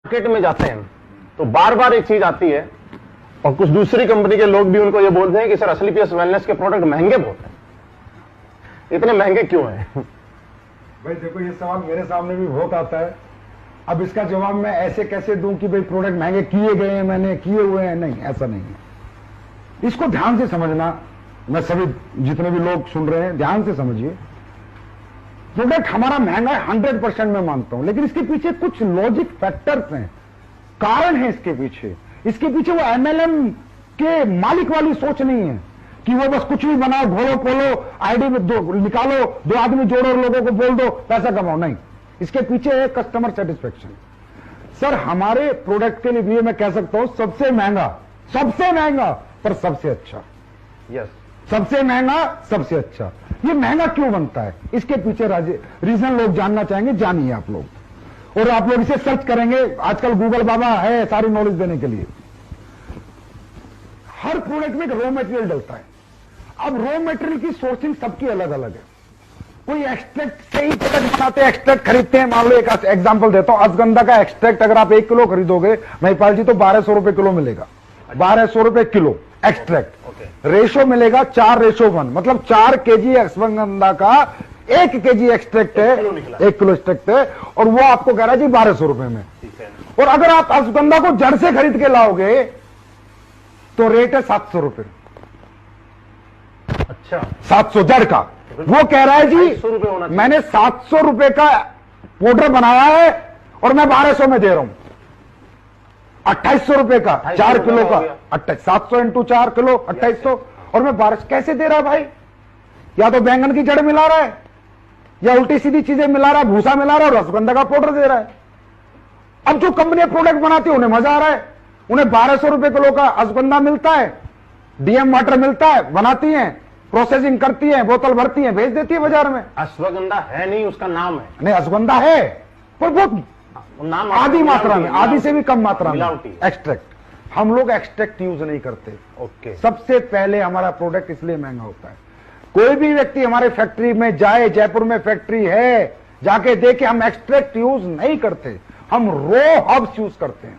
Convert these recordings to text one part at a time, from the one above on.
Market में जाते हैं तो बार बार एक चीज आती है और कुछ दूसरी कंपनी के लोग भी उनको ये बोलते हैं कि सर असली पीएस वेलनेस के प्रोडक्ट महंगे बहुत हैं, इतने महंगे क्यों हैं? भाई देखो, ये सवाल मेरे सामने भी बहुत आता है। अब इसका जवाब मैं ऐसे कैसे दूं कि भाई प्रोडक्ट महंगे किए गए हैं, मैंने किए हुए हैं? नहीं, ऐसा नहीं है। इसको ध्यान से समझना। मैं सभी जितने भी लोग सुन रहे हैं ध्यान से समझिए। प्रोडक्ट हमारा महंगा है 100% मैं मानता हूं, लेकिन इसके पीछे कुछ लॉजिक फैक्टर्स हैं, कारण है इसके पीछे। इसके पीछे वो एमएलएम के मालिक वाली सोच नहीं है कि वो बस कुछ भी बनाओ, घोलो पोलो, आईडी में दो निकालो, 2 आदमी जोड़ो, लोगों को बोल दो, पैसा कमाओ। नहीं, इसके पीछे है कस्टमर सेटिस्फेक्शन। सर हमारे प्रोडक्ट के लिए मैं कह सकता हूं सबसे महंगा पर सबसे अच्छा। यस, सबसे महंगा सबसे अच्छा। ये महंगा क्यों बनता है, इसके पीछे रीजन लोग जानना चाहेंगे। जानिए आप लोग, और आप लोग इसे सर्च करेंगे। आजकल गूगल बाबा है सारी नॉलेज देने के लिए। हर प्रोडक्ट में एक रॉ मटेरियल डलता है। अब रॉ मटेरियल की सोर्सिंग सबकी अलग अलग है। कोई एक्सट्रैक्ट से ही प्रोडक्ट बनाते हैं, एक्सट्रैक्ट खरीदते हैं। मान लो एक एग्जांपल देता हूं, अश्वगंधा का एक्सट्रैक्ट अगर आप 1 किलो खरीदोगे महिपाल जी तो 1200 रुपए किलो मिलेगा। 1200 रुपए किलो एक्सट्रैक्ट। रेशो मिलेगा 4:1, मतलब 4 केजी अश्वगंधा का 1 केजी एक्सट्रैक्ट है, 1 किलो एक्सट्रैक्ट है, और वो आपको कह रहा है जी 1200 रुपए में। और अगर आप अश्वगंधा को जड़ से खरीद के लाओगे तो रेट है 700 रुपए। अच्छा, 700 जड़ का। वो कह रहा है जी मैंने 700 रुपए का पाउडर बनाया है और मैं 1200 में दे रहा हूं। 2800 रुपए का 4 किलो का 700 इंटू 4 किलो 2800, और मैं 1200 कैसे दे रहा है भाई? या तो बैंगन की जड़ मिला रहा है, या उल्टी सीधी चीजें मिला रहा है, भूसा मिला रहा है, और अश्वगंधा का पाउडर दे रहा है। अब जो कंपनियां प्रोडक्ट बनाती है उन्हें मजा आ रहा है। उन्हें 1200 रुपए किलो का अश्वगंधा मिलता है, डीएम वाटर मिलता है, बनाती है, प्रोसेसिंग करती है, बोतल भरती है, भेज देती है बाजार में। अश्वगंधा है नहीं, उसका नाम है। नहीं, अश्वगंधा है पर बहुत नाम आधी मात्रा में, आधी से भी कम मात्रा में मिलावटी। एक्सट्रैक्ट। हम लोग एक्सट्रैक्ट यूज नहीं करते। ओके। सबसे पहले हमारा प्रोडक्ट इसलिए महंगा होता है। कोई भी व्यक्ति हमारे फैक्ट्री में जाए, जयपुर में फैक्ट्री है, जाके देखे, हम एक्सट्रैक्ट यूज नहीं करते, हम रॉ हब्स यूज करते हैं।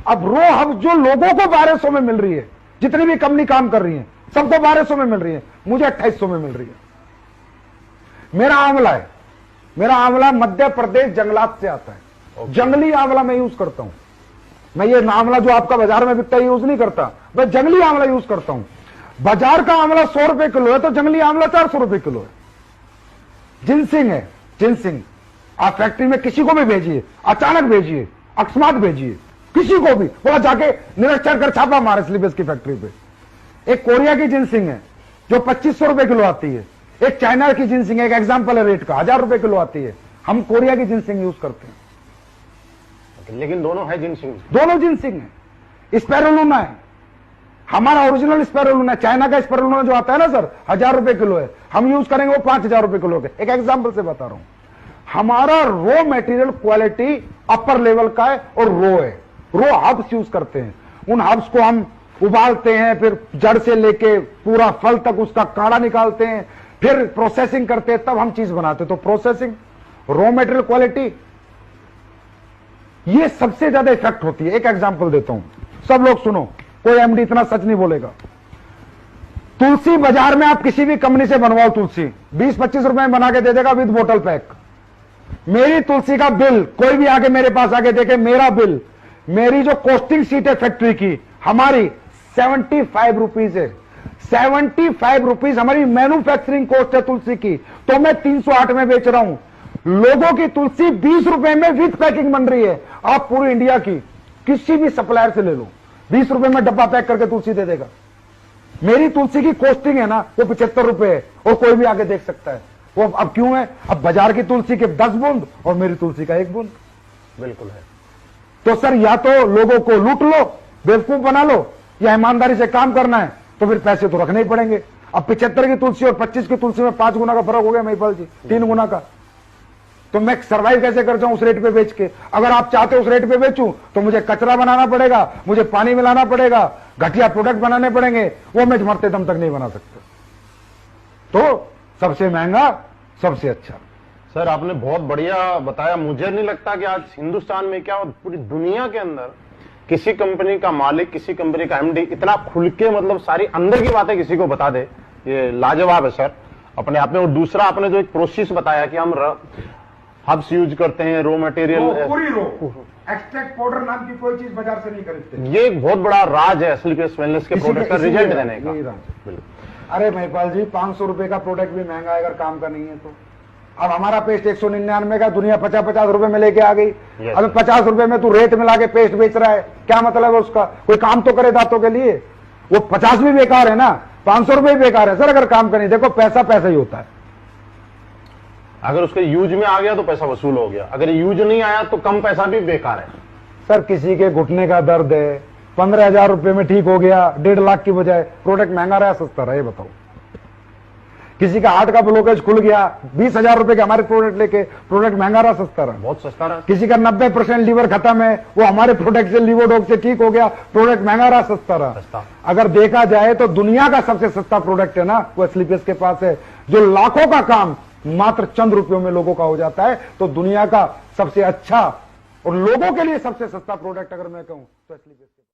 अब रॉ हब्स जो लोगों को 1200 में मिल रही है, जितनी भी कंपनी काम कर रही है सबको 1200 में मिल रही है, मुझे 2800 में मिल रही है। मेरा आंवला है, मेरा आंवला मध्य प्रदेश जंगलात से आता है। जंगली आंवला मैं यूज करता हूं। मैं ये आंवला जो आपका बाजार में बिकता है यूज नहीं करता, मैं जंगली आंवला यूज करता हूं। बाजार का आंवला 100 रुपए किलो है तो जंगली आंवला 400 रुपए किलो है। जिनसिंग है, जिनसिंग आप फैक्ट्री में किसी को भी भेजिए, अचानक भेजिए, अकस्मात भेजिए, किसी को भी बोला जाके निरीक्षण कर छापा मारे स्लीपेज की फैक्ट्री पे। एक कोरिया की जिनसिंग है जो 2500 रुपए किलो आती है, एक चाइना की जिनसिंग है, एक एग्जाम्पल है रेट का, 1000 रुपए किलो आती है। हम कोरिया की जिनसिंग यूज करते हैं। लेकिन दोनों है जिनसिंग, दोनों जिनसिंग है। स्पेरुलिना है, हमारा ओरिजिनल स्पेरुलिना। चाइना का स्पेरुलिना जो आता है ना सर, 1000 रुपए किलो है, हम यूज करेंगे वो 5000 रुपए किलो के। एक एग्जांपल से बता रहा हूं। हमारा raw material quality upper level का है और रॉ हब्स यूज करते हैं। उन हब्स को हम उबालते हैं, फिर जड़ से लेके पूरा फल तक उसका काढ़ा निकालते हैं, फिर प्रोसेसिंग करते हैं, तब हम चीज बनाते हैं। तो प्रोसेसिंग, रॉ मटेरियल क्वालिटी, ये सबसे ज्यादा इफेक्ट होती है। एक एग्जांपल देता हूं, सब लोग सुनो, कोई एमडी इतना सच नहीं बोलेगा। तुलसी बाजार में आप किसी भी कंपनी से बनवाओ, तुलसी 20-25 रुपए में बना के दे देगा विद बोतल पैक। मेरी तुलसी का बिल, कोई भी आके मेरे पास आके देखे, मेरा बिल, मेरी जो कॉस्टिंग सीट है फैक्ट्री की, हमारी 75 रुपीज है। 75 रुपीज हमारी मैन्युफैक्चरिंग कॉस्ट है तुलसी की, तो मैं 308 में बेच रहा हूं। लोगों की तुलसी 20 रुपए में विद पैकिंग बन रही है। आप पूरी इंडिया की किसी भी सप्लायर से ले लो, 20 रुपए में डब्बा पैक करके तुलसी दे देगा। मेरी तुलसी की कॉस्टिंग है ना वो 75 रुपए है, और कोई भी आगे देख सकता है वो। अब क्यों है? अब बाजार की तुलसी के 10 बूंद और मेरी तुलसी का 1 बूंद। बिल्कुल है। तो सर या तो लोगों को लूट लो, बेवकूफ बना लो, या ईमानदारी से काम करना है तो फिर पैसे तो रखने ही पड़ेंगे। अब 75 की तुलसी और 25 की तुलसी में 5 गुना का फर्क हो गया महिपाल जी, 3 गुना का। तो मैं सर्वाइव कैसे कर जाऊं उस रेट पे बेच के? अगर आप चाहते हो उस रेट पे बेचूं तो मुझे कचरा बनाना पड़ेगा, मुझे पानी मिलाना पड़ेगा, घटिया प्रोडक्ट बनाने पड़ेंगे, वो मैं मरते दम तक नहीं बना सकता। तो सबसे महंगा सबसे अच्छा। सर आपने बहुत बढ़िया बताया। मुझे नहीं लगता कि आज हिंदुस्तान में क्या पूरी दुनिया के अंदर किसी कंपनी का मालिक, किसी कंपनी का एमडी इतना खुल के मतलब सारी अंदर की बातें किसी को बता दे, ये लाजवाब है सर अपने आप में। और दूसरा आपने जो एक प्रोसेस बताया कि हम हब्स यूज करते हैं, रॉ मटेरियल, पूरी रो एक्सट्रैक्ट पाउडर नाम की कोई चीज बाजार से नहीं खरीदते। ये एक बहुत बड़ा राज है SLPS वेलनेस के प्रोडक्ट का रिजल्ट देने का। बिल्कुल। अरे महिपाल जी, 500 रुपए का प्रोडक्ट भी महंगा है अगर काम का नहीं है तो। अब हमारा पेस्ट 199 का दुनिया 50-50 रुपए में लेके आ गई। अब 50 रुपए में तू रेट मिला के पेस्ट बेच रहा है, क्या मतलब है उसका? कोई काम तो करे दांतों के लिए। वो 50 भी बेकार है ना, 500 रुपए भी बेकार है सर अगर काम करनी। देखो पैसा पैसा ही होता है। अगर उसके यूज में आ गया तो पैसा वसूल हो गया, अगर यूज नहीं आया तो कम पैसा भी बेकार है। सर किसी के घुटने का दर्द है, 15,000 रुपए में ठीक हो गया, 1.5 लाख की बजाय, प्रोडक्ट महंगा रहा सस्ता रहा, ये बताओ। किसी का हार्ट का ब्लॉकेज खुल गया, 20,000 रुपए के हमारे प्रोडक्ट लेके, प्रोडक्ट महंगा रहा सस्ता रहा, बहुत सस्ता रहा। किसी का 90% लीवर खत्म है, वो हमारे प्रोडक्ट से लीवर डॉग से ठीक हो गया, प्रोडक्ट महंगा रहा सस्ता रहा। अगर देखा जाए तो दुनिया का सबसे सस्ता प्रोडक्ट है ना, वो SLPS के पास है, जो लाखों का काम मात्र चंद रुपयों में लोगों का हो जाता है। तो दुनिया का सबसे अच्छा और लोगों के लिए सबसे सस्ता प्रोडक्ट अगर मैं कहूं तो SLPS।